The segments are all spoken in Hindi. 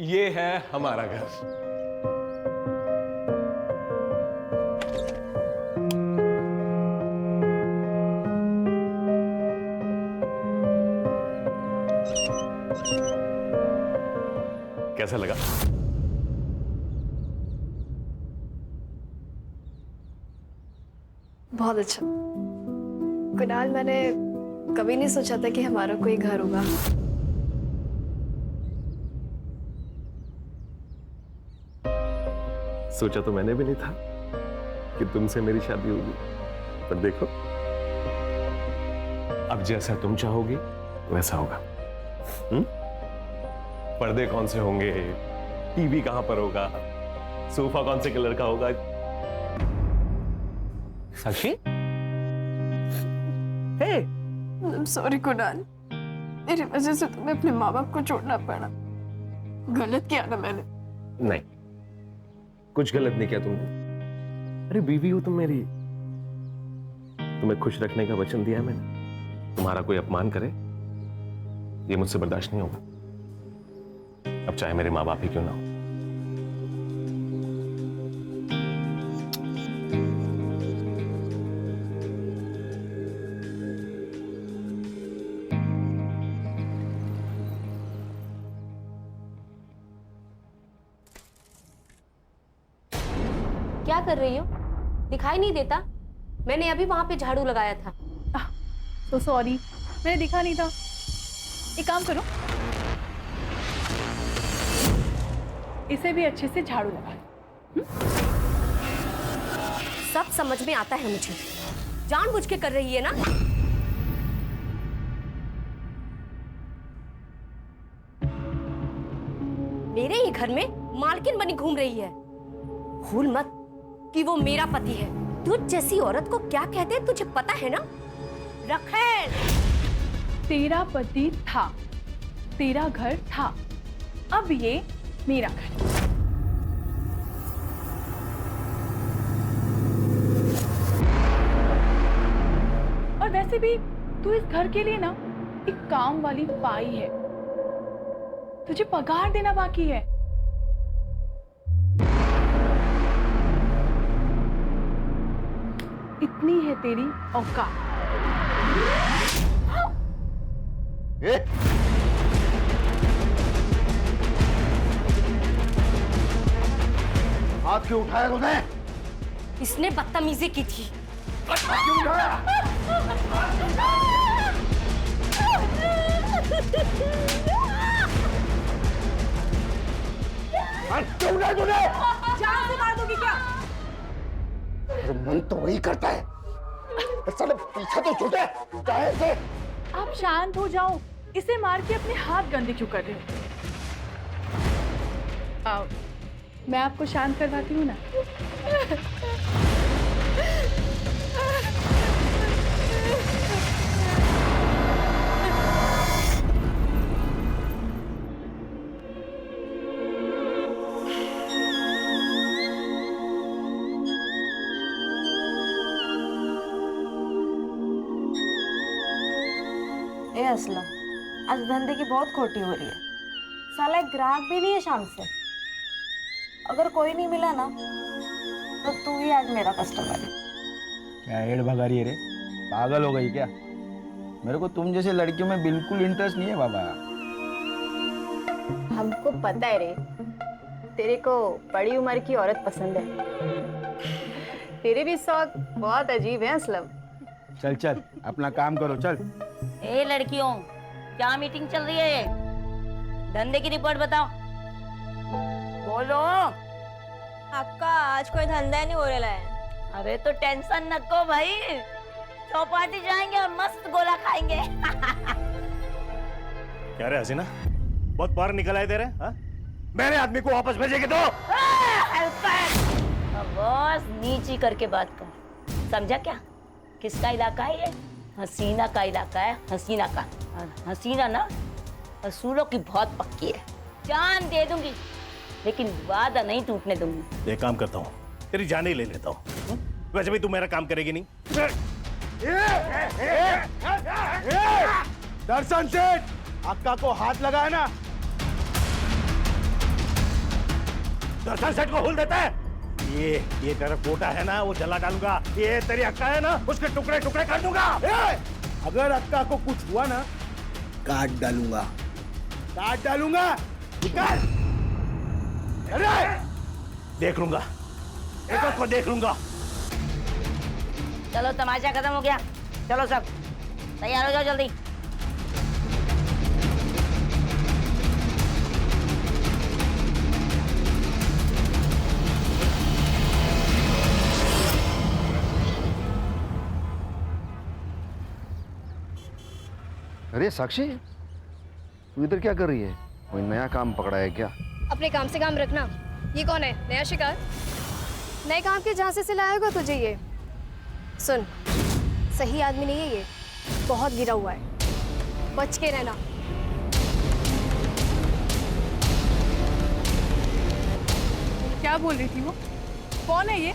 ये है हमारा घर। कैसा लगा? बहुत अच्छा कुणाल, मैंने कभी नहीं सोचा था कि हमारा कोई घर होगा। सोचा तो मैंने भी नहीं था कि तुमसे मेरी शादी होगी, पर देखो अब जैसा तुम चाहोगी वैसा होगा। पर्दे कौन से होंगे, टीवी कहां पर होगा, सोफा कौन से कलर का होगा। साक्षी, हे, सॉरी कुणाल, मेरी वजह से तुम्हें अपने माँ बाप को छोड़ना पड़ा। गलत किया ना मैंने? नहीं, कुछ गलत नहीं किया तुमने। अरे बीवी हो तुम मेरी, तुम्हें खुश रखने का वचन दिया है मैंने। तुम्हारा कोई अपमान करे ये मुझसे बर्दाश्त नहीं होगा, अब चाहे मेरे माँ बाप ही क्यों ना हो। क्या कर रही हो? दिखाई नहीं देता? मैंने अभी वहां पे झाड़ू लगाया था। तो सॉरी, मैंने दिखा नहीं था। एक काम करो, इसे भी अच्छे से झाड़ू लगा। सब समझ में आता है मुझे, जानबूझ के कर रही है ना? मेरे ही घर में मालकिन बनी घूम रही है। भूल मत कि वो मेरा पति है। तुझ जैसी औरत को क्या कहते हैं तुझे पता है ना? रखेल, तेरा पति था, तेरा घर था, अब ये मेरा घर। और वैसे भी तू इस घर के लिए ना एक काम वाली पाई है, तुझे पगार देना बाकी है। इतनी है तेरी औकात। हाथ क्यों उठाया तूने? इसने बदतमीजी की थी। क्यों उठाया? हाथ क्यों उठाया तूने? जान से मार दोगी क्या? अरे मन तो वही करता है, साले पीछा तो छूटे। चाहे से आप शांत हो जाओ, इसे मार के अपने हाथ गंदे क्यों कर रहे हो? आओ, मैं आपको शांत करवाती हूँ ना। ए असलम, आज धंधे की बहुत खोटी हो रही है। साला एक ग्राहक भी नहीं है शाम से। अगर कोई नहीं मिला ना तो तू ही आज मेरा कस्टमर है। क्या हेड भगा रही है रे? पागल हो गई क्या? मेरे को तुम जैसे लड़कियों में बिल्कुल इंटरेस्ट नहीं है बाबा। हमको पता है रे, तेरे को बड़ी उम्र की औरत पसंद है। तेरे भी शौक बहुत अजीब है असलम। चल चल अपना काम करो, चल। ए लड़कियों, क्या मीटिंग चल रही है? धंधे की रिपोर्ट बताओ। बोलो। आपका आज कोई धंधा नहीं हो रहा है। अरे तो टेंशन न को भाई, चौपाटी जाएंगे और मस्त गोला खाएंगे। क्या रे हसीना, बहुत बाहर निकल आए तेरे? हाँ? मेरे आदमी को वापस भेजेंगे तो? बस नीची करके बात कर, समझा क्या? किसका इलाका है ये? हसीना का इलाका है, हसीना का। और हसीना ना असूलों की बहुत पक्की है। जान दे दूंगी लेकिन वादा नहीं टूटने दूंगी। एक काम करता हूँ, तेरी जान ही ले लेता हूँ। वैसे भी तू मेरा काम करेगी नहीं। दर्शन सेठ, अक्का को हाथ लगाया ना, दरअसल सेट को हुल देता है। ये तेरा पोटा है ना, वो जला डालूंगा। ये तेरी अक्का है ना, उसके टुकड़े टुकड़े कर दूंगा। अगर अक्का को कुछ हुआ ना, काट डालूंगा, काट डालूंगा। निकाल। अरे देख लूंगा, एक को देख लूंगा। चलो तमाशा खत्म हो गया, चलो सब तैयार हो जाओ जल्दी। अरे साक्षी, तू इधर क्या कर रही है? कोई नया काम पकड़ा है क्या? अपने काम से काम रखना। ये कौन है? नया शिकार? नए काम के झांसे से लाया होगा तुझे ये। सुन, सही आदमी नहीं है ये, बहुत गिरा हुआ है, बच के रहना। क्या बोल रही थी वो? कौन है ये?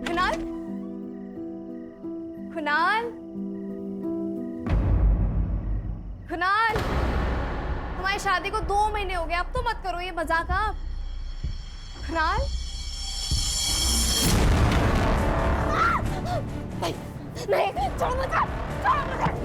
कुणाल, कुणाल, कुणाल, हमारी शादी को 2 महीने हो गए, अब तो मत करो ये मजाक आप। कुणाल, नहीं, छोड़ मुझे, छोड़ मुझे।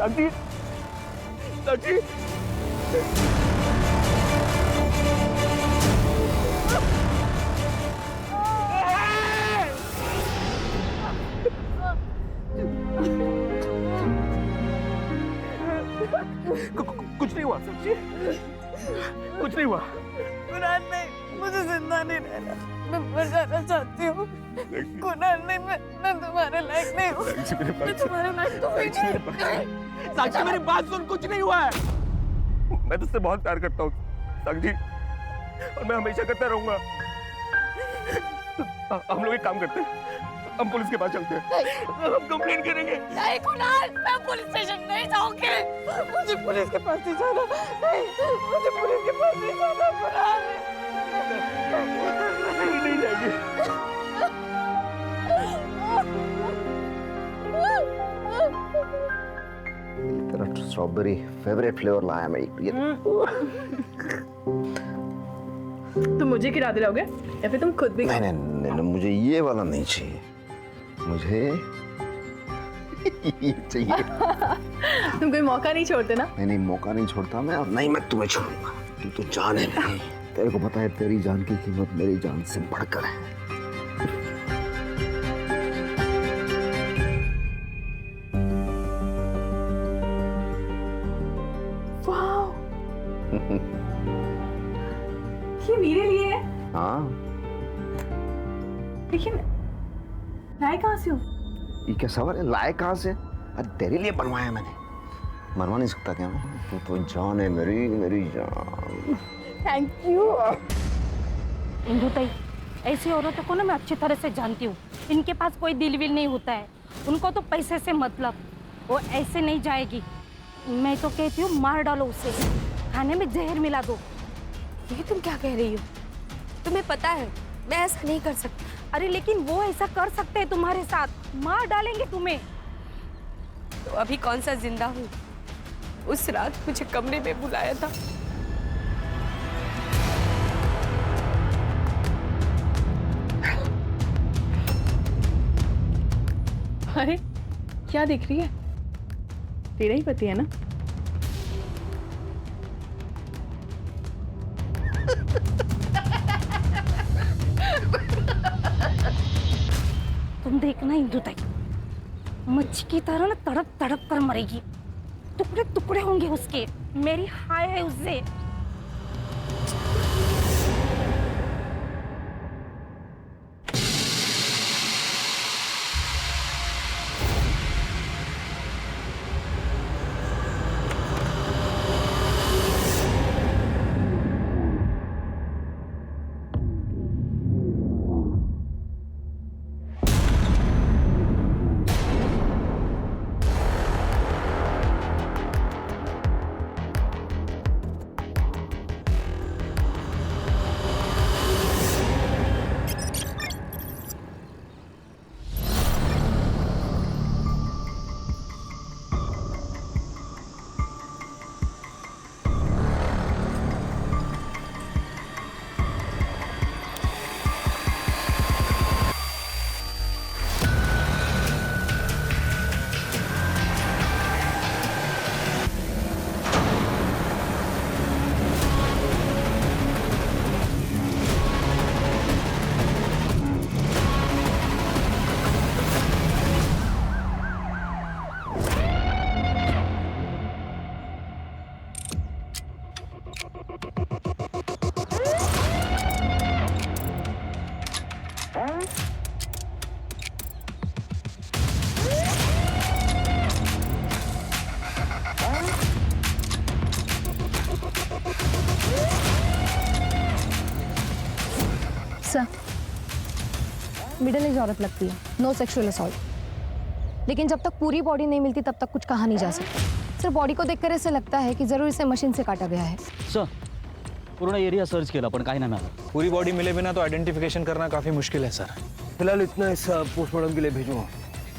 साक्षी, साक्षी, कुछ नहीं हुआ साक्षी, कुछ नहीं हुआ। कुणाल नहीं, मुझे जिंदा नहीं रहना, मैं मर जाना चाहती हूँ। कुणाल नहीं, मैं तुम्हारे लायक नहीं हूँ, मैं तुम्हारे लायक तो हुई नहीं। साक्षी मेरी बात सुन, कुछ नहीं हुआ है। मैं तुझसे बहुत प्यार करता हूँ साक्षी, और मैं हमेशा करता रहूंगा। हम लोग एक काम करते हैं, हम पुलिस के पास चलते हैं, हम कंप्लेंट करेंगे। नहीं कुणाल, मैं पुलिस स्टेशन नहीं जाऊंगी, मुझे पुलिस के पास नहीं जाना, नहीं, मुझे पुलिस के पास नहीं जाना। कुणाल नहीं जाएगी। तेरा स्ट्रॉबेरी फेवरेट फ्लेवर लाया मैं ये। तुम मुझे खिला दिलाओगे या फिर तुम खुद भी? नहीं नहीं नहीं, नहीं, मुझे ये वाला नहीं चाहिए, मुझे ये चाहिए। तुम कोई मौका नहीं छोड़ते ना? नहीं नहीं, मौका नहीं छोड़ता मैं, और नहीं मैं तुम्हें छोड़ूंगा। तू तो जान है मेरी, तेरे को पता है तेरी जान की कीमत मेरी जान से बढ़कर है। ये मेरे लिए है? हाँ, लेकिन लाए कहाँ से हो? ये क्या सवाल है, लाए कहाँ से? अरे तेरे लिए बनवाया मैंने, मरवा नहीं सकता क्या मैं? तू तो जान है मेरी, मेरी जान। Thank you. इंदु ताई, ऐसी औरतों को ना मैं अच्छी तरह से जानती हूँ, इनके पास कोई दिल विल नहीं होता है, उनको तो पैसे से मतलब, वो ऐसे नहीं जाएगी। मैं तो कहती हूँ मार डालो उसे, खाने में जहर मिला दो। ये तुम क्या कह रही हो? तुम्हें पता है मैं ऐसा नहीं कर सकती। अरे लेकिन वो ऐसा कर सकते हैं तुम्हारे साथ, मार डालेंगे तुम्हें। तो अभी कौन सा जिंदा हूँ? उस रात मुझे कमरे में बुलाया था, अरे क्या देख रही है? तेरा ही पति है ना? तुम देखना इंदुताई, मच्छी की तरह ना तड़प तड़प कर मरेगी, टुकड़े टुकड़े होंगे उसके। मेरी हाय है उससे। सर, मिडिल एज औरत लगती है, नो सेक्सुअल असॉल्ट। लेकिन जब तक पूरी बॉडी नहीं मिलती तब तक कुछ कहा नहीं जा सकता। सिर्फ बॉडी को देखकर ऐसे लगता है कि जरूर इसे मशीन से काटा गया है। सर, पूर्ण एरिया सर्च केला पण काही नाही मिळालं। पूरी बॉडी मिले बिना तो आइडेंटिफिकेशन करना काफ़ी मुश्किल है सर। फिलहाल इतना हिस्सा पोस्टमार्टम के लिए भेजूंगा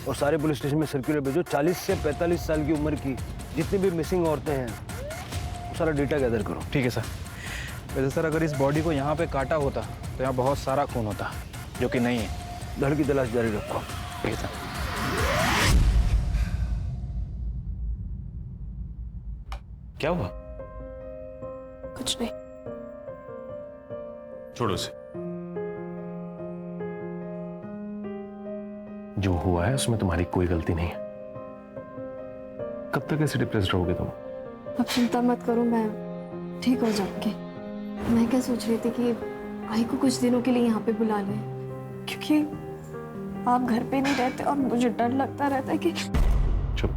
और सारे पुलिस स्टेशन में सर्कुलर भेजो। 40 से 45 साल की उम्र की जितनी भी मिसिंग औरतें हैं वो सारा डेटा गैदर करो। ठीक है सर। वैसे सर अगर इस बॉडी को यहाँ पे काटा होता तो यहाँ बहुत सारा खून होता, जो कि नहीं है। धड़ की तलाश जारी रखो। ठीक है सर। क्या हुआ? कुछ नहीं। छोड़ो उसे। जो हुआ है उसमें तुम्हारी कोई गलती नहीं है। कब तक ऐसे डिप्रेस्ड रहोगे तुम? अब चिंता मत करो, मैं ठीक हो जाऊंगी। मैं क्या सोच रही थी कि भाई को कुछ दिनों के लिए यहाँ पे बुला लें, क्योंकि आप घर पे नहीं रहते और मुझे डर लगता रहता है कि। चुप,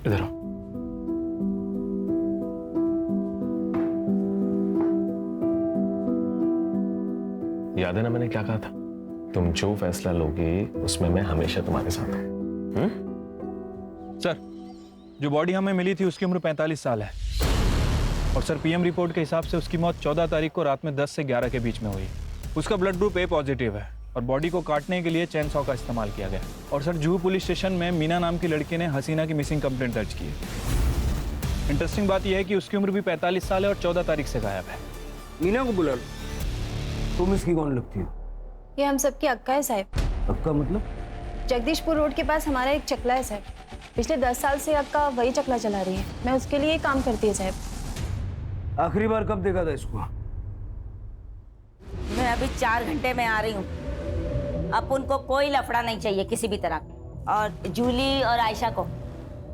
इधर आओ। याद है ना मैंने क्या कहा था? तुम जो फैसला लोगे उसमें मैं हमेशा तुम्हारे साथ हूं। सर, जो बॉडी हमें मिली थी उसकी उम्र 45 साल है और सर पीएम रिपोर्ट के हिसाब से उसकी मौत 14 तारीख को रात में 10 से 11 के बीच में हुई। उसका ब्लड ग्रुप ए पॉजिटिव है और बॉडी को काटने के लिए चेन सॉ का इस्तेमाल किया गया। और सर जुहू पुलिस स्टेशन में मीना नाम की लड़की ने हसीना की मिसिंग कंप्लेंट दर्ज की है। इंटरेस्टिंग बात यह है कि उसकी उम्र भी 45 साल है और 14 तारीख से गायब है। मीना को बुला लो। तुम इसकी कौन लगती हो? ये हम सबकी अक्का है साहब। अक्का मतलब? जगदीशपुर रोड के पास हमारा एक चकला है साहब। पिछले 10 साल से अक्का वही चकला चला रही है। मैं उसके लिए काम करती है साहब। आखिरी बार कब देखा था इसको? मैं अभी 4 घंटे में आ रही हूँ। अब उनको कोई लफड़ा नहीं चाहिए किसी भी तरह। और जूली और आयशा को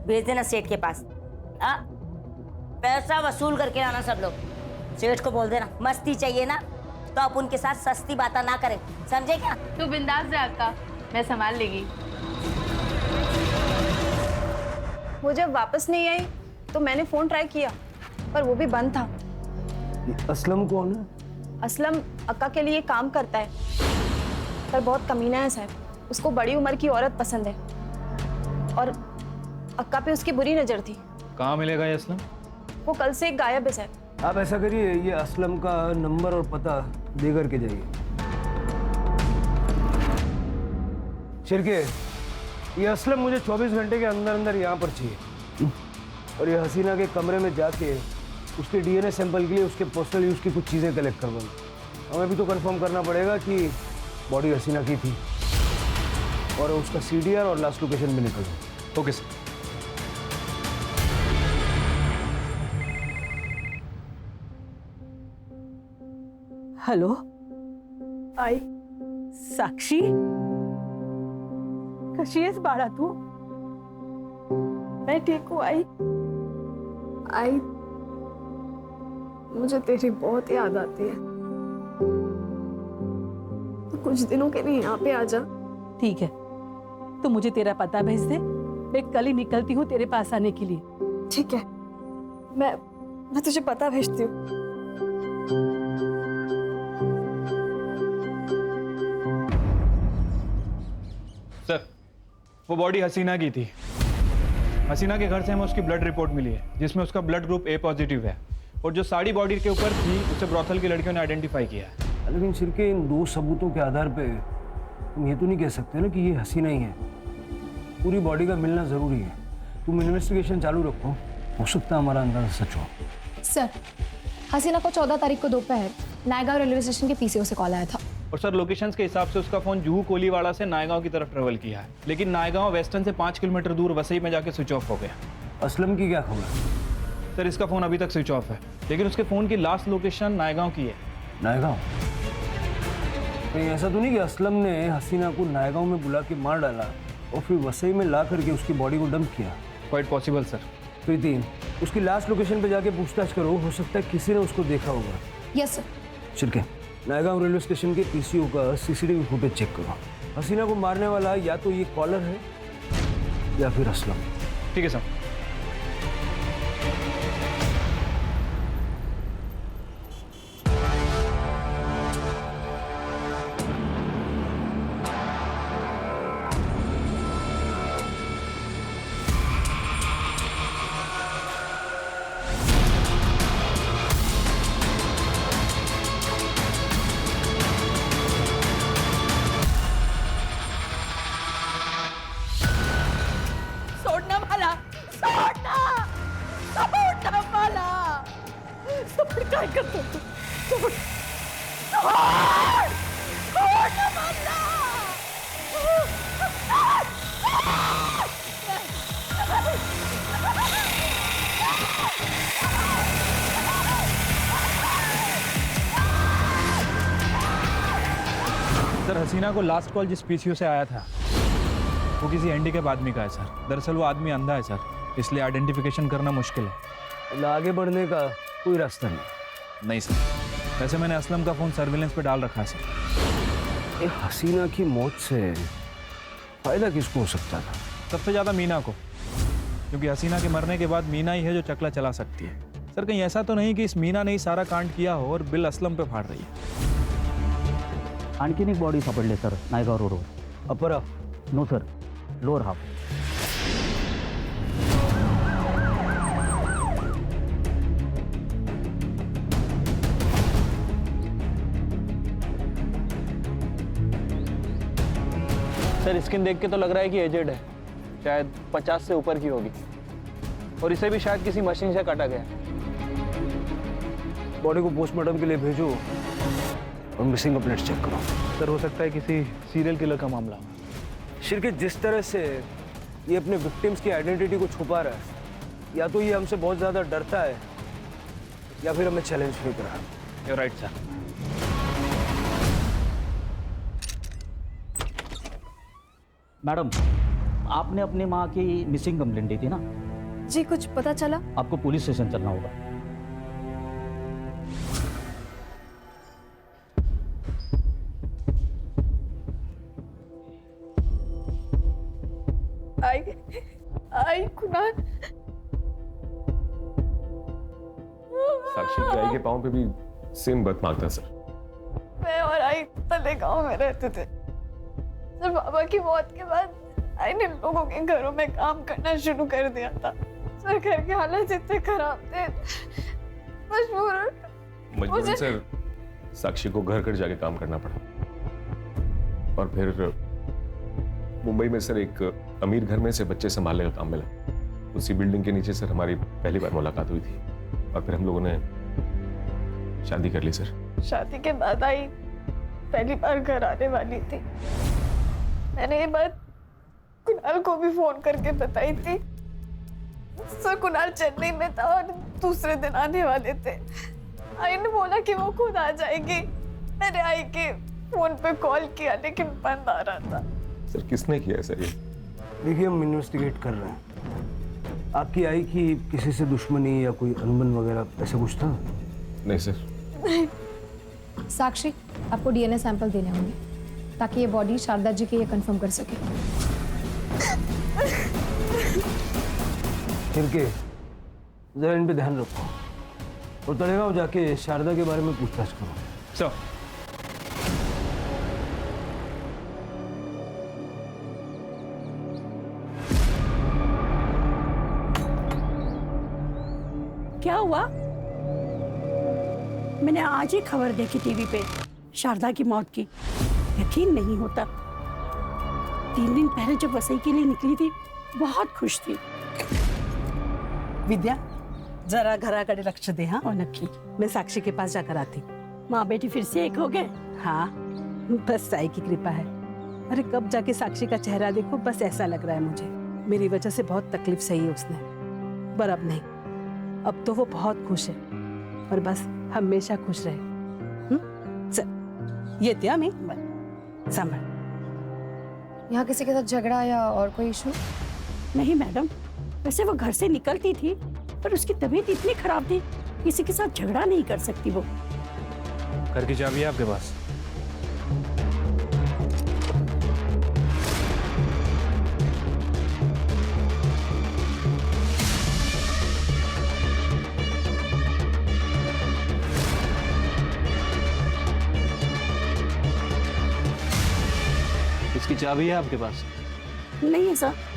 भेज देना सेठ के पास। पैसा वसूल करके आना सब लोग। सेठ को बोल देना मस्ती चाहिए ना तो आप उनके साथ सस्ती बातें ना करें, समझे क्या? तू बिंदास जा अक्का, मैं संभाल लेगी। वो जब वापस नहीं आई तो मैंने फोन ट्राई किया पर वो भी बंद था। असलम कौन है? असलम अक्का के लिए काम करता है पर बहुत कमीना है साहब। उसको बड़ी उम्र की औरत पसंद है और अक्का पे उसकी बुरी नजर थी। कहाँ मिलेगा ये असलम? वो कल से गायब है साहब। आप ऐसा करिए, ये असलम का नंबर और पता दे करके जाइए। शिरके, ये असलम मुझे 24 घंटे के अंदर अंदर यहाँ पर चाहिए। और ये हसीना के कमरे में जाके उसके डीएनए सैंपल के लिए उसके पर्सनल यूज की कुछ चीज़ें कलेक्ट करवाऊँ। हमें भी तो कंफर्म करना पड़ेगा कि बॉडी हसीना की थी। और उसका CDR और लास्ट लोकेशन भी निकल दो। Okay sir. हॅलो आई साक्षी कशी आहेस बाळा तू? मैं ठीक हूँ आई। आई मुझे तेरी बहुत याद आती है, तो कुछ दिनों के लिए यहाँ पे आ जा। ठीक है, तो मुझे तेरा पता भेज दे, मैं कल ही निकलती हूँ तेरे पास आने के लिए। ठीक है, मैं तुझे पता भेजती हूँ। सर, वो बॉडी हसीना की थी। हसीना के घर से हमें उसकी ब्लड रिपोर्ट मिली है जिसमें उसका ब्लड ग्रुप A पॉजिटिव है, और जो साड़ी बॉडी के ऊपर थी उसे ब्रॉथल की लड़कियों ने आइडेंटिफाई किया है। लेकिन सिर्फ इन 2 सबूतों के आधार पे तुम ये तो नहीं कह सकते ना कि ये हसीना ही है। पूरी बॉडी का मिलना जरूरी है। तुम इन्वेस्टिगेशन चालू रखो, हो सकता है हमारा अंदाजा सच हो। सर, हसीना को 14 तारीख को दोपहर नायगांव रेलवे स्टेशन के PCO से कॉल आया था। और सर, लोकेशंस के हिसाब से उसका फोन जुहू कोलीवाड़ा से नायगांव की तरफ ट्रेवल किया है, लेकिन नायगांव वेस्टर्न से 5 किलोमीटर दूर वसई में जाके स्विच ऑफ हो गया। असलम की क्या खबर? सर, इसका फोन अभी तक स्विच ऑफ है, लेकिन उसके फोन की लास्ट लोकेशन नायगांव की है। नायगांव? कहीं ऐसा तो नहीं कि असलम ने हसीना को नायगांव में बुला के मार डाला और फिर वसई में ला करके उसकी बॉडी को डंप किया? Quite possible sir. प्रीति, उसकी लास्ट लोकेशन पे जाके पूछताछ करो, हो सकता है किसी ने उसको देखा होगा। Yes sir. Chirke, Naigaon railway station के PCO का CCTV फुटेज चेक करो। हसीना को मारने वाला या तो ये कॉलर है या फिर असलम। ठीक है सर। सोडना मला, सोडना, सोडना मला, सोड काय करतो तू? सोड, सोड, सोडना मला. सर, हसीना को लास्ट कॉल जिस PCO से आया था वो किसी हैंडीकैप आदमी का है सर। दरअसल वो आदमी अंधा है सर, इसलिए आइडेंटिफिकेशन करना मुश्किल है। आगे बढ़ने का कोई रास्ता नहीं? नहीं सर। वैसे मैंने असलम का फ़ोन सर्विलेंस पे डाल रखा है सर। ये हसीना की मौत से फायदा किसको हो सकता था? सबसे ज़्यादा मीना को, क्योंकि हसीना के मरने के बाद मीना ही है जो चकला चला सकती है। सर, कहीं ऐसा तो नहीं कि इस मीना ने ही सारा कांड किया हो और बिल असलम पे फाड़ रही है? आणखीन एक बॉडी सापडली सर नायगाव रोडवर. Upper half? No sir, lower half. Sir, skin देख के तो लग रहा है कि एजेड है, शायद 50 से ऊपर की होगी, और इसे भी शायद किसी मशीन से काटा गया। बॉडी को पोस्टमार्टम के लिए भेजो और मिसिंग कंप्लेंट्स चेक करो। सर, हो सकता है किसी सीरियल किलर का मामला हो। शिरके, जिस तरह से ये अपने विक्टिम्स की आइडेंटिटी को छुपा रहा है, या तो ये हमसे बहुत ज़्यादा डरता है या फिर हमें चैलेंज नहीं कर रहा। You're right, sir. मैडम, आपने अपनी माँ की मिसिंग कंप्लेंट दी थी ना? जी, कुछ पता चला? आपको पुलिस स्टेशन चलना होगा। आई कुणाल, साक्षी की आई के पांव पे भी सेम बर्थ मार्क था सर। मैं और आई तलेगांव में रहते थे सर। बाबा की मौत के बाद आई ने लोगों के घरों में काम करना शुरू कर दिया था सर। घर के हालात इतने खराब थे, मजबूरन सर साक्षी को घर घर जाके काम करना पड़ा, और फिर मुंबई में सर एक अमीर घर में से बच्चे संभालने का काम मिला। उसी बिल्डिंग के नीचे सर हमारी पहली बार मुलाकात हुई थी, और फिर हम लोगों ने शादी कर ली सर। शादी के बाद आई पहली बार घर आने वाली थी। मैंने ये बात कुणाल को भी फोन करके बताई थी। सर कुणाल चेन्नई में था और दूसरे दिन आने वाले थे। आई ने बोला कि वो खुद आ जाएगी। मैंने आई के फोन पे कॉल किया लेकिन बंद आ रहा था। सर किसने किया ऐसा ये? देखिए हम इन्वेस्टिगेट कर रहे हैं। आपकी आई की किसी से दुश्मनी या कोई अनबन वगैरह ऐसा कुछ था? नहीं सर। साक्षी, आपको डीएनए सैंपल देने होंगे ताकि ये बॉडी शारदा जी की ये कंफर्म कर सके। इनके जरा इन पे ध्यान रखो और तड़ेगांव जाके शारदा के बारे में पूछताछ करो। सर क्या हुआ? मैंने आज ही खबर देखी टीवी पे शारदा की मौत की। यकीन नहीं होता। 3 दिन पहले जब वसई के लिए निकली थी बहुत खुश थी। विद्या, जरा घराकडे लक्ष दे। हाँ, और नक्की मैं साक्षी के पास जाकर आती। माँ बेटी फिर से एक हो गए? हाँ, बस साई की कृपा है। अरे कब जाके साक्षी का चेहरा देखो, बस ऐसा लग रहा है मुझे मेरी वजह से बहुत तकलीफ सही है उसने, पर अब नहीं। अब तो वो बहुत खुश है और बस हमेशा खुश रहे। चल ये त्या मैं संभाल। यहाँ किसी के साथ झगड़ा या और कोई इशू? नहीं मैडम, वैसे वो घर से निकलती थी पर उसकी तबीयत इतनी खराब थी, किसी के साथ झगड़ा नहीं कर सकती वो। घर की चाबी है आपके पास? इसकी चाबी है आपके पास? नहीं है सर।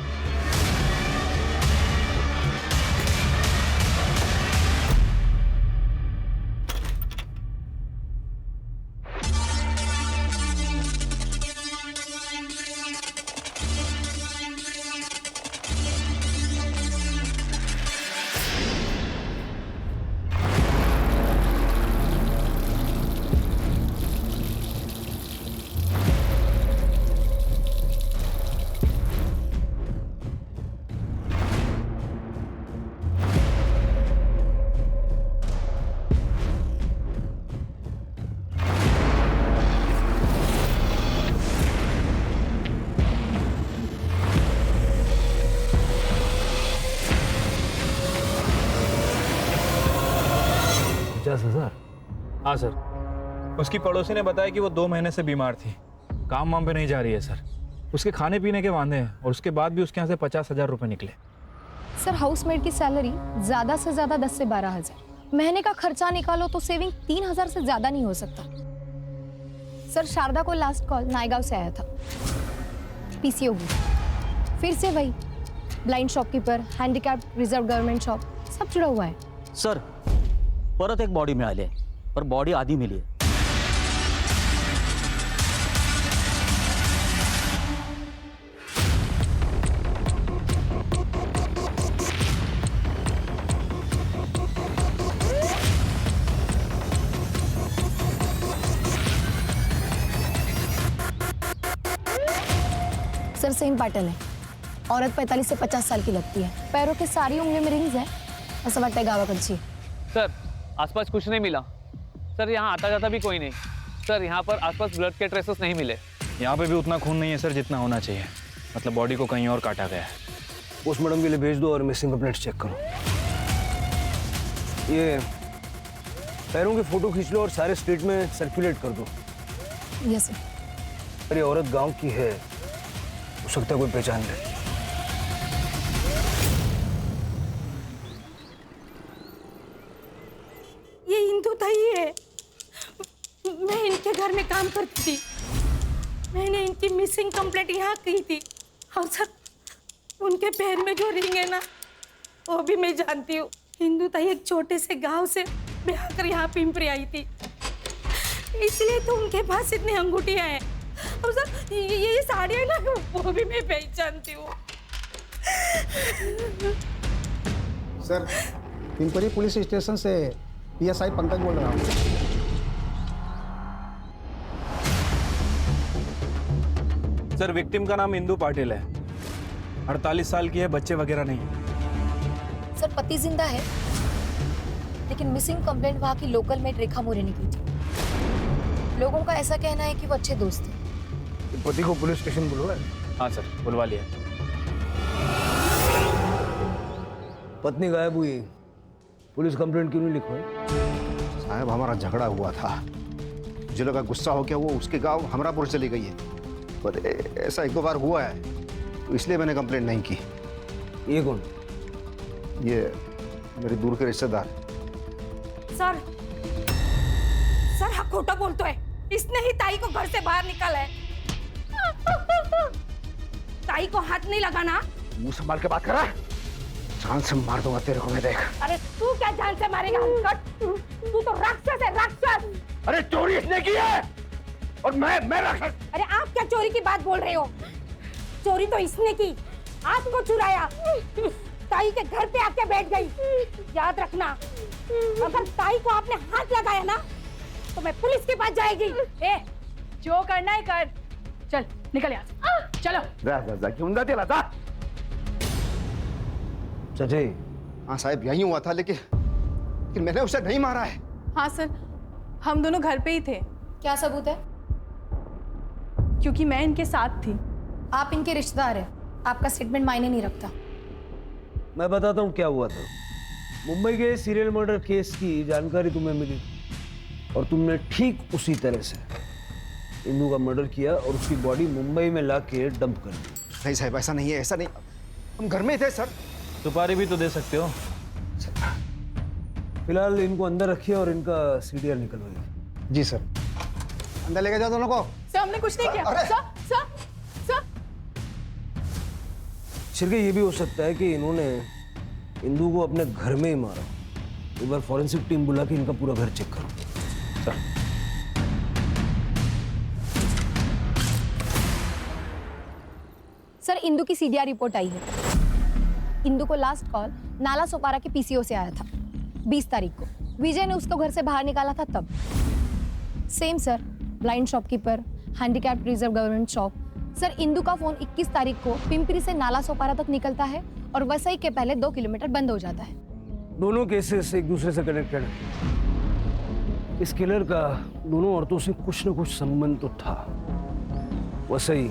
हाँ सर, उसकी पड़ोसी ने बताया कि वो 2 महीने से बीमार थी, काम वाम पे नहीं जा रही है सर। उसके खाने पीने के वांदे हैं और उसके बाद भी उसके यहाँ से 50,000 रुपए निकले। सर हाउसमेट की सैलरी ज्यादा से ज्यादा 10 से 12,000, महीने का खर्चा निकालो तो सेविंग 3,000 से ज्यादा नहीं हो सकता। सर शारदा को लास्ट कॉल नायगांव से आया था, पीसीओबी, फिर से वही blind shopkeeper, handicap, reserve government shop, सब जुड़ा हुआ है। सर परत एक बॉडी मिळाली पर बॉडी आधी मिली आहे। सर सेम पैटर्न है, औरत 45 से 50 साल की लगती है, पैरों के सारी उंगलियों में रिंग्स है, ऐसा लगता है गावाकडची। सर आसपास कुछ नहीं मिला सर, यहाँ आता जाता भी कोई नहीं सर, यहाँ पर आसपास ब्लड के ट्रेसेस नहीं मिले। यहाँ पे भी उतना खून नहीं है सर जितना होना चाहिए, मतलब बॉडी को कहीं और काटा गया है। पोस्टमार्टम के लिए भेज दो और मिसिंग कंप्लेंट चेक करो। ये पैरों के फोटो खींच लो और सारे स्टेट में सर्कुलेट कर दो। Yes sir. अरे औरत गांव की है, हो सकता है कोई पहचान ले। ये इंदु ताई है, मैं इनके घर में काम करती थी। मैंने इनकी मिसिंग कंप्लेंट यहाँ की थी और सर उनके पैर में जो रिंग है ना वो भी मैं जानती हूँ। इंदु ताई एक छोटे से गांव से ब्याह कर यहाँ पिंपरी आई थी, इसलिए तो उनके पास इतनी अंगूठियाँ हैं। और सर ये साड़ियाँ ना वो भी मैं पहचानती हूँ। सर पिंपरी पुलिस स्टेशन से पीएसआई पंकज बोल रहा हूँ। सर विक्टिम का नाम इंदु पाटिल है, 48 साल की है, बच्चे वगैरह नहीं। सर पति जिंदा है, लेकिन मिसिंग कंप्लेंट वहाँ की लोकल मेट रेखा मोरे ने की थी। लोगों का ऐसा कहना है कि वो अच्छे दोस्त थे। पति को पुलिस स्टेशन बुलवाया? हाँ सर, बुलवा लिया। पत्नी गायब हुई, पुलिस कंप्लेंट क्यों नहीं लिखवाई? साहब हमारा झगड़ा हुआ था, मुझे लगा गुस्सा हो गया, वो उसके गांव हमरापुर चली गई है, पर ऐसा एक दो बार हुआ है तो इसलिए मैंने कंप्लेंट नहीं की। ये कौन? ये मेरे दूर के रिश्तेदार। सर सर हाँ खोटा बोलतो है, इसने ही ताई को घर से बाहर निकाला है। ताई को हाथ नहीं लगाना। मुंह संभाल के बात कर रहा है, जान से मार दूंगा तेरे को मैं, देख। अरे तू क्या जान से मारेगा? तू तो राक्षस है, राक्षस। अरे चोरी इसने की है और मैं राक्षस। अरे आप क्या चोरी की बात बोल रहे हो? चोरी तो इसने की, आपको चुराया, ताई के घर पे आके बैठ गई। याद रखना, अगर ताई को आपने हाथ लगाया ना तो मैं पुलिस के पास जाएगी। ए, जो करना है कर, चल निकल यहाँ से, चलो। जा क्यों जाते लाता? सच्चाई? हाँ साहब यही हुआ था, लेकिन मैंने उसे नहीं मारा है। हाँ सर, हम दोनों घर पे ही थे। क्या सबूत है? क्योंकि मैं इनके साथ थी। आप इनके रिश्तेदार हैं, आपका स्टेटमेंट मायने नहीं रखता। मैं बताता हूँ क्या हुआ था। मुंबई के सीरियल मर्डर केस की जानकारी तुम्हें मिली और तुमने ठीक उसी तरह से इंदू का मर्डर किया और उसकी बॉडी मुंबई में लाके डंप कर दी। नहीं साहब ऐसा नहीं है, ऐसा नहीं, हम घर में थे सर। सुपारी भी तो दे सकते हो। फिलहाल इनको अंदर रखिए और इनका सीडीआर निकलवाइए। जी सर। अंदर लेके जाओ दोनों को। सर हमने कुछ नहीं किया। अरे! सर शिरके ये भी हो सकता है कि इन्होंने इंदू को अपने घर में ही मारा। एक बार फॉरेंसिक टीम बुला के इनका पूरा घर चेक करो। सर। सर इंदू की सीडीआर रिपोर्ट आई है। इंदू को लास्ट कॉल नाला सोपारा के पीसीओ से आया था 20 तारीख को। विजय ने उसको घर से बाहर निकाला था तब। Same sir, blind shopkeeper, handicapped reserve government shop. Sir Indu का फोन 21 तारीख को पिंपरी से नाला सोपारा तक निकलता है और वसई के पहले 2 किलोमीटर बंद हो जाता है। दोनों केसेस एक दूसरे से कनेक्टेड हैं। इस किलर का दोनों औरतों से कुछ न कुछ संबंध तो था। वसई,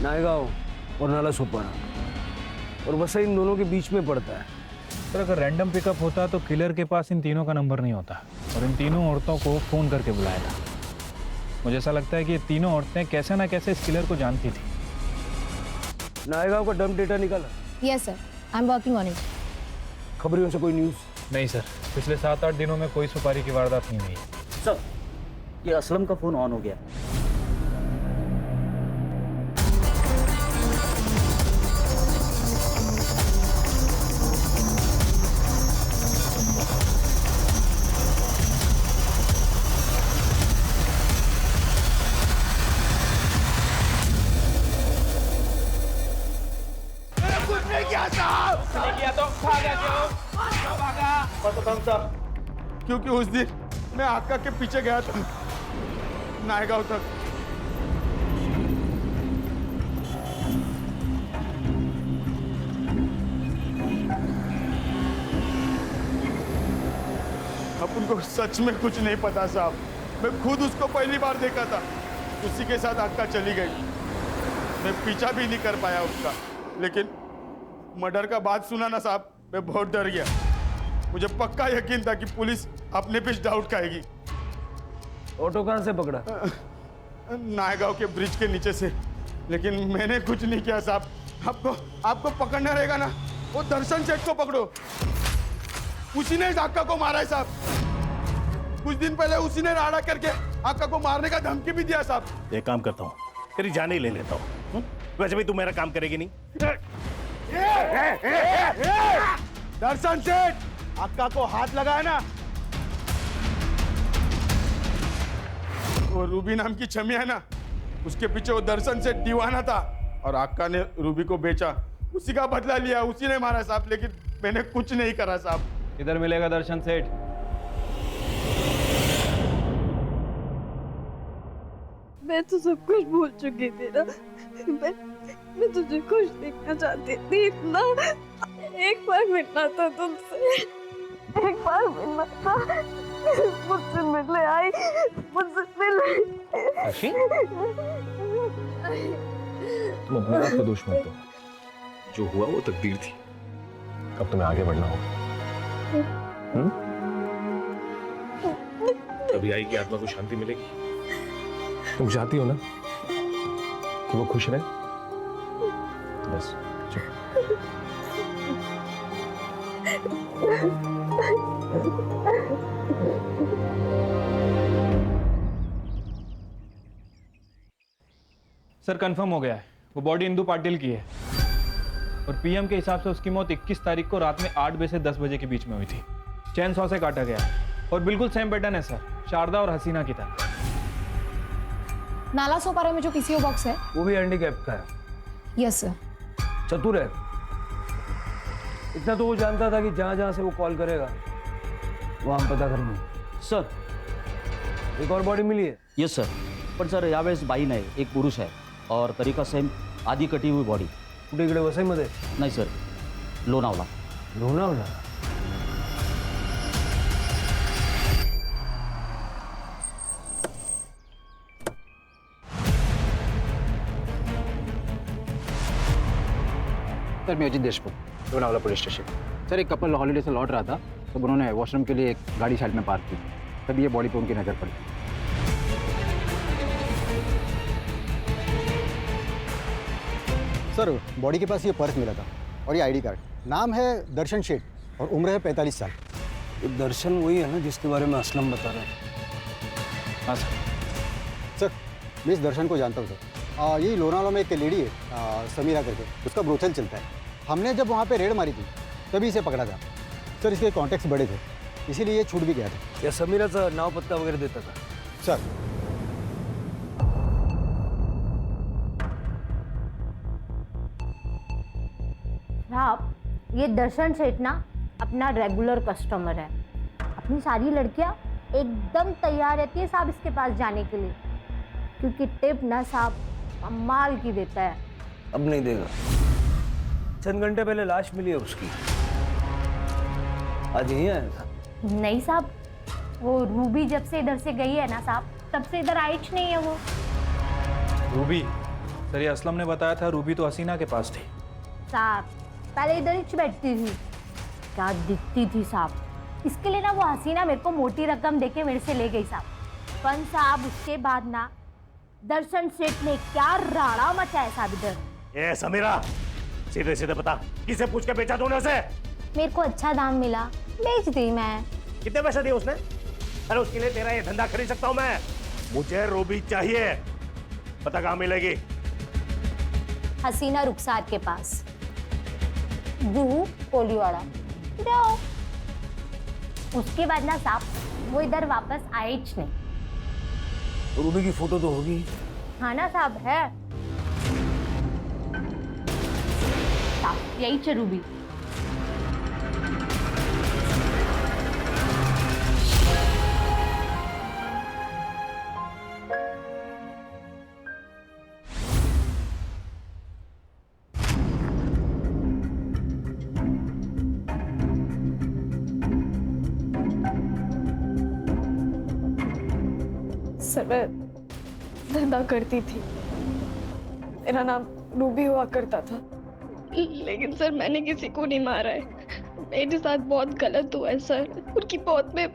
नायगांव और नाला सोपारा, और वसई इन दोनों के बीच में पड़ता है। सर अगर रैंडम पिकअप होता तो किलर के पास इन तीनों का नंबर नहीं होता और इन तीनों औरतों को फोन करके बुलाया था। मुझे ऐसा लगता है कि ये तीनों औरतें कैसे ना कैसे इस किलर को जानती थी। नायगांव का डंप डेटा निकाला? Yes sir, I am working on it. खबरों से कोई न्यूज़? नहीं सर, पिछले 7-8 दिनों में कोई सुपारी की वारदात नहीं हुई। सर ये असलम का फोन ऑन हो गया। क्योंकि उस दिन मैं आका के पीछे गया था नायगांव तक। अपन को सच में कुछ नहीं पता साहब, मैं खुद उसको पहली बार देखा था, उसी के साथ आका चली गई। मैं पीछा भी नहीं कर पाया उसका, लेकिन मर्डर का बात सुना ना साहब, मैं बहुत डर गया। मुझे पक्का यकीन था कि पुलिस अपने पे डाउट खाएगी। ऑटो कहाँ से पकड़ा? नायगांव के ब्रिज के नीचे से, लेकिन मैंने कुछ नहीं किया साहब। आपको पकड़ना रहेगा ना, वो दर्शन सेठ को पकड़ो, उसी ने आका को मारा है साहब। कुछ दिन पहले उसी ने राड़ा करके आका को मारने का धमकी भी दिया साहब। एक काम करता हूँ, तेरी जान ही ले लेता हूँ। वैसे भी तू मेरा काम करेगी नहीं। दर्शन सेठ, आका को हाथ लगाया ना, वो रूबी नाम की छमिया है ना, उसके पीछे वो दर्शन सेठ दीवाना था और आका ने रूबी को बेचा, उसी का बदला लिया, उसी ने मारा साहब। लेकिन मैंने कुछ नहीं करा साहब। इधर मिलेगा दर्शन सेठ। मैं तो सब कुछ भूल चुकी थी ना। मैं तुझे खुश देखना चाहती थी इतना। एक बार मिलना था तुमसे, एक बार मिलना था। मुझसे मिलने आई, मुझसे मिले। तुम अपने आप को दोष मत दो, जो हुआ वो तकदीर थी। अब तुम्हें आगे बढ़ना होगा। तभी आई कि आत्मा को शांति मिलेगी। तुम चाहती हो ना कि वो खुश रहे, तो बस चुप। सर कंफर्म हो गया है, वो बॉडी इंदु पाटिल की है और पीएम के हिसाब से उसकी मौत 21 तारीख को रात में 8 बजे से 10 बजे के बीच में हुई थी। चैन सॉ से काटा गया और बिल्कुल सेम पैटर्न है सर, शारदा और हसीना की तरह। नाला सोपारा में जो पीसीओ बॉक्स है वो भी हैंडीकैप का है। Yes sir. चतुर है, इतना तो वो जानता था कि जहां जहां से वो कॉल करेगा वहां हम पता करेंगे। सर एक और बॉडी मिली है? यस सर, पण सर यावेळेस बाई नाही, एक पुरुष आहे और तरीका सेम, आधी कटी हुई बॉडी। कुठे इकडे वसईमध्ये? नाही सर, लोणावला। लोणावला? सर मैं Ajit Deshmukh, Lonavala police station. Sir एक कपल हॉलीडे से लौट रहा था, तब उन्होंने वॉशरूम के लिए एक गाड़ी साइड में पार्क की, तभी ये बॉडी पे उनकी नज़र पड़ी। सर बॉडी के पास ये पर्स मिला था और ये आईडी कार्ड। नाम है दर्शन शेठ और उम्र है 45 साल। ये दर्शन वही है ना जिसके बारे में असलम बता रहा है? हाँ सर। सर मैं इस दर्शन को जानता हूँ सर। यही लोनावला में एक लेडी है समीरा करके, उसका ब्रोथल चलता है। हमने जब वहाँ पे रेड मारी थी तभी इसे पकड़ा था। सर इसके कॉन्टेक्ट्स बड़े थे, इसीलिए ये छूट भी गया था। या समीराचा नाव पत्ता वगैरह देता था? सर साहब, ये दर्शन सेठ ना अपना रेगुलर कस्टमर है। अपनी सारी लड़कियां एकदम तैयार रहती है साहब इसके पास जाने के लिए, क्योंकि टिप ना साहब कमाल की देता है। अब नहीं देगा। चंद घंटे पहले लाश मिली है उसकी, आज यही आएगा? नहीं साहब, वो रूबी जब से इधर से गई है ना साहब, तब से इधर आई नहीं है वो। रूबी? सर ये असलम ने बताया था रूबी तो हसीना के पास थी। साहब पहले इधर ही बैठती थी, क्या दिखती थी साहब। इसके लिए ना वो हसीना मेरे को मोटी रकम देके मेरे से ले गई साहब। पर साहब उसके बाद ना दर्शन सेठ ने क्या राड़ा मचाया साहब इधर। ए समीरा, सीधे सीधे बता, किसे पूछ के बेचा तूने उसे? मेरे को अच्छा दाम मिला, बेच दी मैं। कितने पैसे दिए उसने? अरे उसके लिए तेरा ये धंधा खरीद सकता हूँ मैं। मुझे रूबी चाहिए, पता कहाँ मिलेगी? हसीना रुखसार के पास, जूहू कोलीवाड़ा। जाओ। उसके बाद ना साहब वो इधर वापस आए ही नहीं। रूबी की फोटो तो होगी? हाँ ना साहब, है साहब, यही है रूबी। सर मैं धंधा करती थी, मेरा नाम रूबी हुआ करता था, लेकिन सर मैंने किसी को नहीं मारा है। मेरे साथ बहुत गलत हुआ है सर। उनकी मौत में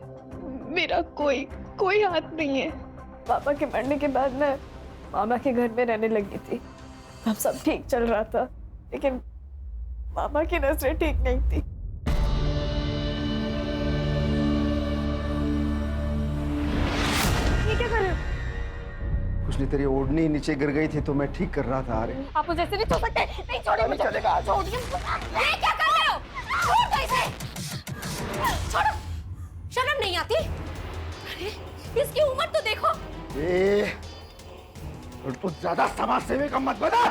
मेरा कोई हाथ नहीं है। पापा के मरने के बाद मैं मामा के घर में रहने लगी थी, तब सब ठीक चल रहा था, लेकिन मामा की नजरें ठीक नहीं थी। ये क्या कर रहे हो? कुछ नहीं, तेरी ओढ़नी नीचे गिर गई थी तो मैं ठीक कर रहा था। अरे आप मुझे ऐसे नहीं छोड़ सकते। नहीं छोड़िए मुझे। चलेगा, छोड़िए। ये क्या कर रहे हो? छोड़ दो इसे। छोड़ो। शर्म नहीं आती? अरे इसकी उम्र तो देखो। ए, और तू ज्यादा समाज सेवी का मत बना।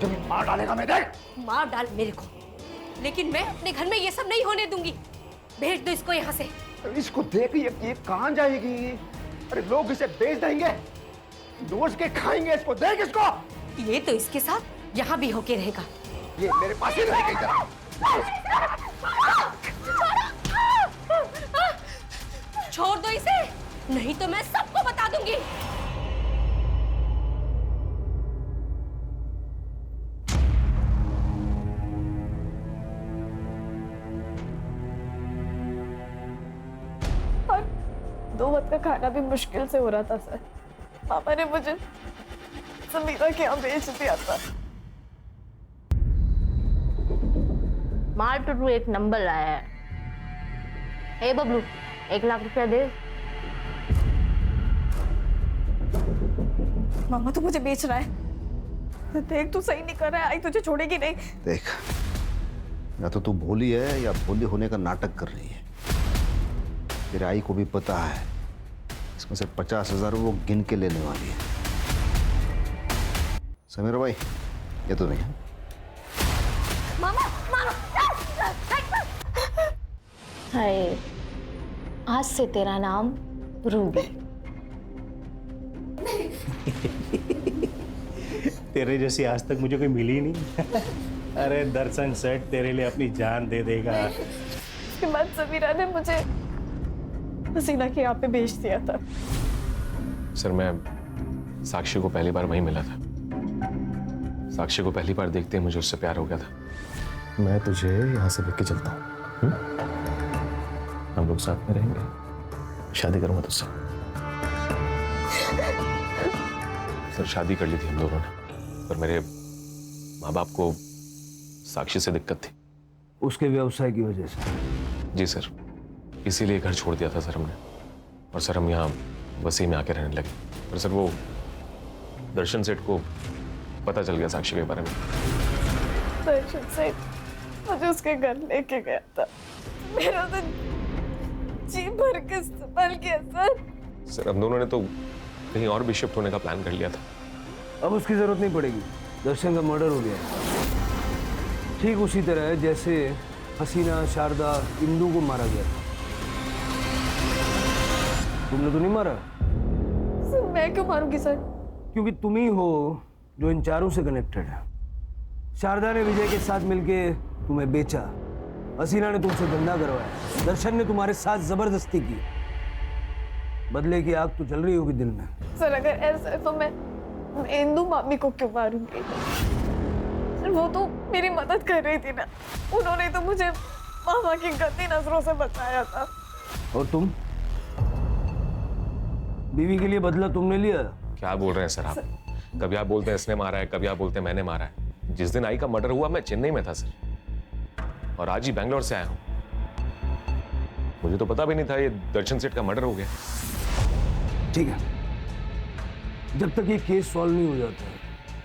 तुझे मार डालेगा मैं, देख। मार डाल मेरे को, लेकिन मैं अपने घर में ये सब नहीं होने दूंगी। भेज दो इसको यहाँ से। इसको देख, ये कहाँ जाएगी? अरे लोग इसे बेच देंगे, नोच के खाएंगे इसको। देख इसको। ये तो इसके साथ यहाँ भी होके रहेगा। ये मेरे पास ही रहेगा इधर। छोड़ दो इसे, नहीं तो मैं सबको बता दूंगी। और 2 वक्त का खाना भी मुश्किल से हो रहा था सर। पापा ने मुझे समीरा के यहाँ भेज दिया था। मार टू एक नंबर आया है। हे बबलू, 1 लाख रुपया दे। मामा तू मुझे बेच रहा है। देख तू सही नहीं कर रहा है, आई तुझे छोड़ेगी नहीं। देख, या तो तू भोली है या भोली होने का नाटक कर रही है। तेरे आई को भी पता है इसमें से 50,000 वो गिन के लेने वाली है। समीरा भाई, ये तो नहीं है। मामा, मामा, हाय, आज से तेरा नाम रूबी। तेरे जैसी आज तक मुझे कोई मिली नहीं। अरे दर्शन सेठ तेरे लिए अपनी जान दे देगा। उसके बाद समीरा ने मुझे हसीना के यहाँ पे भेज दिया था। सर, मैं साक्षी को पहली बार वहीं मिला था। साक्षी को पहली बार देखते ही मुझे उससे प्यार हो गया था। मैं तुझे यहाँ से लेके चलता हूँ, हम लोग साथ में रहेंगे। शादी करूंगा तुझसे। सर, शादी कर ली थी हम दोनों ने, पर मेरे माँ बाप को साक्षी से दिक्कत थी। उसके व्यवसाय की वजह से? जी सर, इसीलिए घर छोड़ दिया था सर हमने। और सर, हम यहाँ वसी में आके रहने लगे। पर सर, वो दर्शन सेठ को पता चल गया साक्षी के बारे में। दर्शन सेठ मुझे उसके घर लेके गया था। मेरा तो जी भर के इस्तेमाल किया सर। सर, हम दोनों ने तो कहीं और भी शिफ्ट होने का प्लान कर लिया था। अब उसकी जरूरत नहीं पड़ेगी। दर्शन का मर्डर हो गया। ठीक उसी तरह जैसे हसीना, शारदा, इंदू को मारा गया था। तुमने तो नहीं मारा? सर, मैं क्यों मारूंगी सर? क्योंकि तुम ही हो जो इन चारों से कनेक्टेड है। शारदा ने विजय के साथ मिलके तुम्हें बेचा, हसीना ने तुमसे धंधा करवाया, दर्शन ने तुम्हारे साथ जबरदस्ती की। बदले की आग तो जल रही होगी दिल में। सर, अगर ऐसा है तो मैं इंदू मामी को क्यों मारूंगी? सर, वो तो मेरी मदद कर रही थी ना। उन्होंने तो मुझे मामा की गंदी नजरों से बचाया था। और तुम? बीवी के लिए बदला तुमने लिया? क्या बोल रहे हैं सर आप? कभी आप बोलते हैं इसने मारा है, कभी आप बोलते हैं मैंने मारा है। जिस दिन आई का मर्डर हुआ मैं चेन्नई में था सर, और आज ही बैंगलोर से आया हूं। मुझे तो पता भी नहीं था ये दर्शन सेठ का मर्डर हो गया। ठीक है, जब तक ये केस सॉल्व नहीं हो जाता,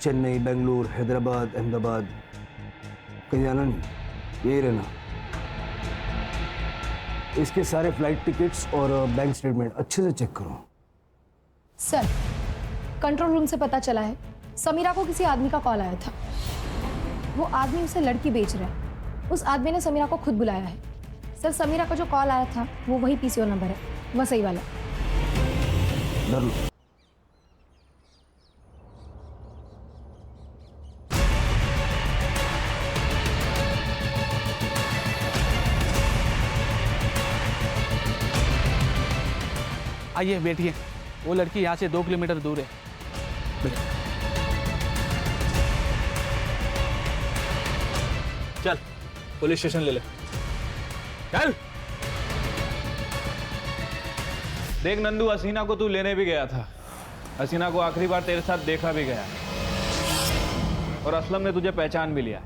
चेन्नई, बेंगलुरु, हैदराबाद, अहमदाबाद कहीं जाना नहीं, यही रहना। इसके सारे फ्लाइट टिकट्स और बैंक स्टेटमेंट अच्छे से चेक करो। सर, कंट्रोल रूम से पता चला है समीरा को किसी आदमी का कॉल आया था। वो आदमी उसे लड़की बेच रहा है। उस आदमी ने समीरा को खुद बुलाया है। सर, समीरा का जो कॉल आया था वो वही पीसीओ नंबर है, वह सही वाला। डर लो। आइए बैठिए। वो लड़की यहाँ से 2 किलोमीटर दूर है। चल, पुलिस स्टेशन ले ले। चल। देख नंदू, हसीना को तू लेने भी गया था। हसीना को आखिरी बार तेरे साथ देखा भी गया, और असलम ने तुझे पहचान भी लिया।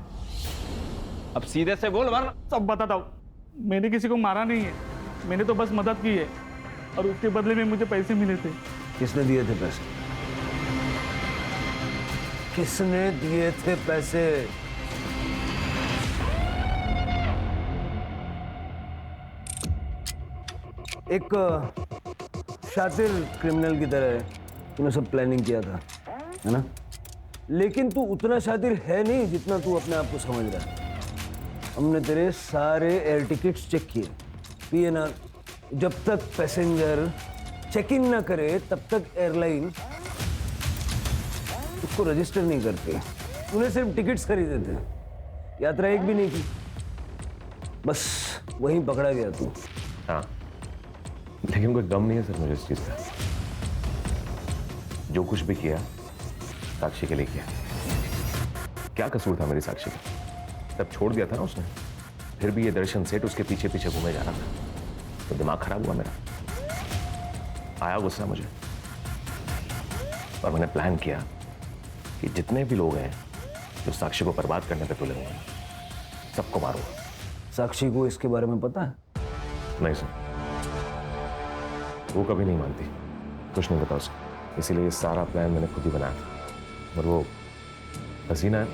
अब सीधे से बोल, वरना सब बताता हूँ। मैंने किसी को मारा नहीं है, मैंने तो बस मदद की है, और उसके बदले में मुझे पैसे मिले थे। किसने दिए थे पैसे? किसने दिए थे पैसे? एक शातिर क्रिमिनल की तरह तूने सब प्लानिंग किया था, है ना? लेकिन तू उतना शातिर है नहीं जितना तू अपने आप को समझ रहा है। हमने तेरे सारे एयर टिकट्स चेक किए, PNR। जब तक पैसेंजर चेक इन ना करे तब तक एयरलाइन उसको रजिस्टर नहीं करते, तूने सिर्फ टिकट्स खरीदे थे, यात्रा एक भी नहीं की, बस वहीं पकड़ा गया तू। हाँ, लेकिन कोई गम नहीं है सर मुझे इस चीज का। जो कुछ भी किया साक्षी के लिए किया। क्या कसूर था मेरी साक्षी का? तब छोड़ दिया था ना उसने, फिर भी ये दर्शन सेठ उसके पीछे पीछे घूमे जा रहा था, तो दिमाग खराब हुआ मेरा। आया गुस्सा मुझे और मैंने प्लान किया कि जितने भी लोग हैं जो साक्षी को बर्बाद करने पे तुले हुए हैं, सबको मारूंगा। साक्षी को इसके बारे में पता है? नहीं सर, वो कभी नहीं मानती, कुछ नहीं पता उसे, इसीलिए ये सारा प्लान मैंने खुद ही बनाया था। और वो हसीना है,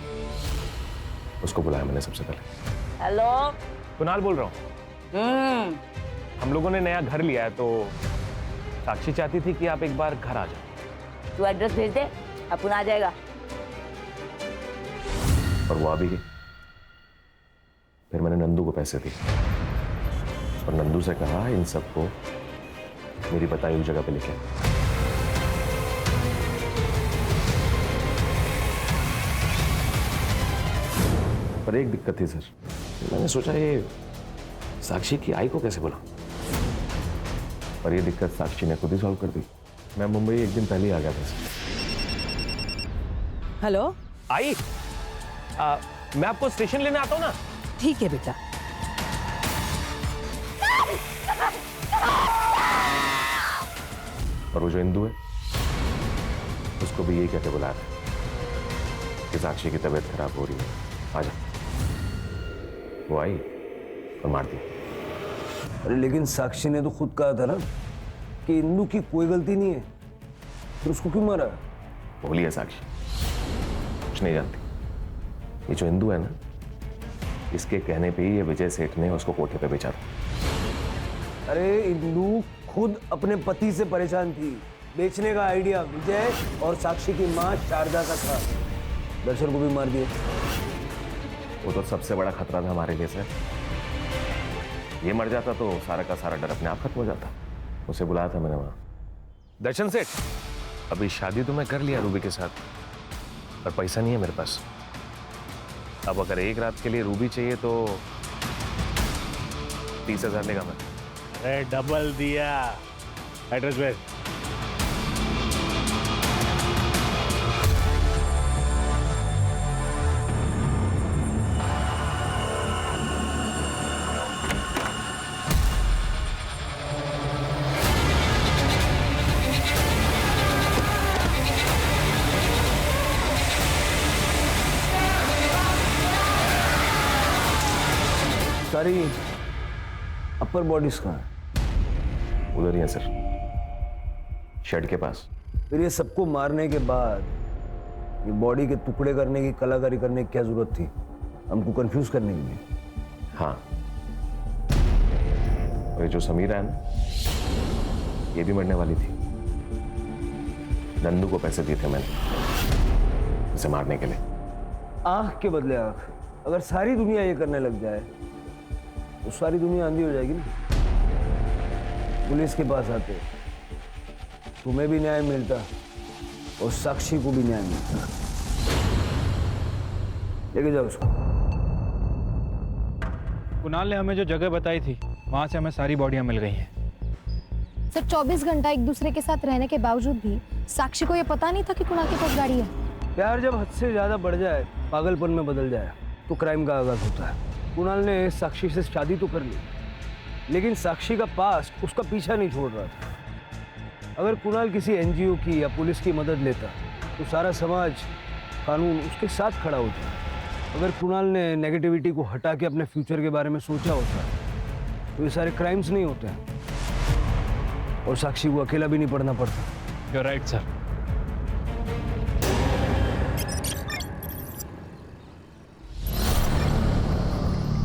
उसको बुलाया मैंने सबसे पहले। हेलो, कुणाल बोल रहा हूँ। हम लोगों ने नया घर लिया है, तो साक्षी चाहती थी कि आप एक बार घर आ जाओ। तू एड्रेस भेज दे, अपन आ जाएगा। और वो आ भी गई। फिर मैंने नंदू को पैसे दिए और नंदू से कहा इन सबको मेरी बताई हुई जगह पे लेके आ। पर एक दिक्कत थी सर, मैंने सोचा ये साक्षी की आई को कैसे बुलाऊं, पर ये दिक्कत साक्षी ने खुद ही सॉल्व कर दी। मैं मुंबई एक दिन पहले ही आ गया था सर। हेलो आई, मैं आपको स्टेशन लेने आता हूँ ना। ठीक है बेटा। और वो जो इंदु है उसको भी यही कहते बुलाया था कि साक्षी की तबीयत खराब हो रही है, आजा। वो आई और मार दी। अरे लेकिन साक्षी ने तो खुद कहा था ना कि इंदु की कोई गलती नहीं है, फिर उसको क्यों मारा? भोली है साक्षी, कुछ नहीं जानती। ये जो इंदु है ना, इसके कहने पे ही ये विजय सेठ ने उसको कोठे पे बेचा था। अरे इंदु खुद अपने पति से परेशान थी, बेचने का आइडिया विजय और साक्षी की मां शारदा का था। दर्शन को भी मार दिया। वो तो सबसे बड़ा खतरा था हमारे लिए सर। ये मर जाता तो सारा का सारा डर अपने आप खत्म हो जाता। उसे बुलाया था मैंने वहां। दर्शन सेठ, अभी शादी तो मैं कर लिया रूबी के साथ, पर पैसा नहीं है मेरे पास। अब अगर एक रात के लिए रूबी चाहिए तो 30,000 लेगा मैं। अरे डबल दिया। एड्रेस भेज। सारी अपर बॉडीज कहाँ है? उधर ही है सर, शेड के पास। फिर ये सबको मारने के बाद ये बॉडी के टुकड़े करने की कलाकारी करने की क्या जरूरत थी? हमको कंफ्यूज करने के लिए। हाँ, और ये जो समीरा है ना, ये भी मरने वाली थी। नंदू को पैसे दिए थे मैंने इसे मारने के लिए। आंख के बदले आंख। अगर सारी दुनिया ये करने लग जाए तो सारी दुनिया अंधी हो जाएगी ना। पुलिस के पास आते तुम्हें भी न्याय मिलता और साक्षी को भी न्याय मिलता। लेके जाओ उसको। कुणाल ने हमें जो जगह बताई थी वहां से हमें सारी बॉडियां मिल गई हैं। सर 24 घंटा एक दूसरे के साथ रहने के बावजूद भी साक्षी को ये पता नहीं था कि कुणाल के पास गाड़ी है। प्यार जब हद से ज्यादा बढ़ जाए, पागलपन में बदल जाए, तो क्राइम का आगाज होता है। कुणाल ने साक्षी से शादी तो कर ली, लेकिन साक्षी का पास्ट उसका पीछा नहीं छोड़ रहा था। अगर कुणाल किसी एनजीओ की या पुलिस की मदद लेता तो सारा समाज, कानून उसके साथ खड़ा होता। अगर कुणाल ने नेगेटिविटी को हटा के अपने फ्यूचर के बारे में सोचा होता तो ये सारे क्राइम्स नहीं होते हैं और साक्षी को अकेला भी नहीं पड़ना पड़ता। You're right, sir.